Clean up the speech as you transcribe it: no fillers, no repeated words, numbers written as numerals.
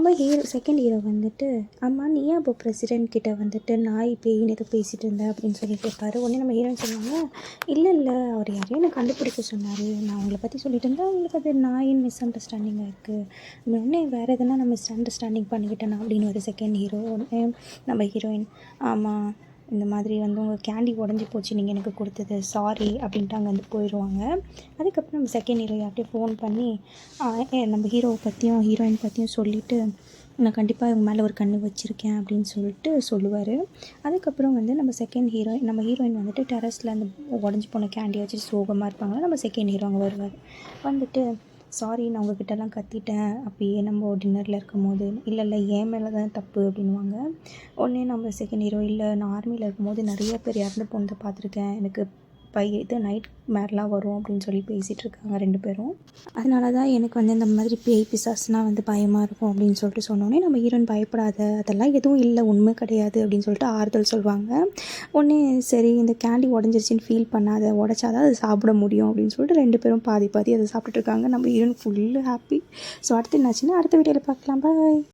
நம்ம second hero வந்துட்டு, "ஆமா நீ ஏன் அப்போ பிரசிடென்ட் கிட்ட வந்துட்டு நாய் பேயின்னு ஏதோ பேசிகிட்டு இருந்த?" அப்படின்னு சொல்லி கேட்பாரு. உடனே நம்ம ஹீரோயின் சொல்லுவாங்க, இல்லை அவர் யாரையும் என்னை கண்டுபிடிக்க சொன்னார். நான் அவங்கள பற்றி சொல்லிட்டு இருந்தால் அவங்களுக்கு அது நாயின்னு மிஸ் அண்டர்ஸ்டாண்டிங்காக இருக்குது. உடனே வேறு எதனா நான் மிஸ் அண்டர்ஸ்டாண்டிங் பண்ணிக்கிட்டேனா அப்படின்னு ஒரு செகண்ட் ஹீரோ. உடனே நம்ம ஹீரோயின், "ஆமாம் இந்த மாதிரி வந்து உங்கள் கேண்டி உடஞ்சி போச்சு நீங்கள் எனக்கு கொடுத்தது, சாரி" அப்படின்ட்டு அங்கே வந்து போயிடுவாங்க. அதுக்கப்புறம் நம்ம செகண்ட் ஹீரோ யார்கிட்டயும் ஃபோன் பண்ணி நம்ம ஹீரோவை பற்றியும் ஹீரோயின் பற்றியும் சொல்லிவிட்டு, "நான் கண்டிப்பாக இவங்க மேலே ஒரு கண்ணு வச்சுருக்கேன்" அப்படின்னு சொல்லிட்டு சொல்லுவார். அதுக்கப்புறம் வந்து நம்ம ஹீரோயின் வந்துட்டு டெரஸில் அந்த உடஞ்சி போன கேண்டியை வச்சு சோகமாக இருப்பாங்க. நம்ம செகண்ட் ஹீரோ அங்கே வருவார். வந்துட்டு, "சாரி நான் உங்ககிட்டலாம் கத்திட்டேன் அப்பயே நம்ம டின்னரில் இருக்கும்போது." இல்லை என் மேலே தான் தப்பு" அப்படின்வாங்க. உடனே நம்ம செகண்ட் ஹீரோ, "இல்லை நான் ஆர்மியில் இருக்கும்போது நிறைய பேர் இறந்து போனதை பார்த்துருக்கேன், எனக்கு நைட் மேர்லாம் வரும்" அப்படின்னு சொல்லி பேசிகிட்டு இருக்காங்க 2 பேரும். "அதனால தான் எனக்கு வந்து இந்த மாதிரி பேய் பிசாசுனால் வந்து பயமாக இருக்கும்" அப்படின்னு சொல்லிட்டு சொன்னோன்னே நம்ம ஹீரோயின், "பயப்படாத, அதெல்லாம் எதுவும் இல்லை, உண்மை கிடையாது" அப்படின்னு சொல்லிட்டு ஆறுதல் சொல்லுவாங்க. உடனே, "சரி இந்த கேண்டி உடஞ்சிருச்சின்னு ஃபீல் பண்ணாத, உடச்சாதான் அதை சாப்பிட முடியும்" அப்படின்னு சொல்லிட்டு 2 பேரும் பாதி பாதி அதை சாப்பிட்டுட்டு இருக்காங்க. நம்ம ஹீரோயின் ஃபுல்லு ஹாப்பி. ஸோ அடுத்து என்னாச்சுன்னா அடுத்த வீடியோவில் பார்க்கலாம். பாய்.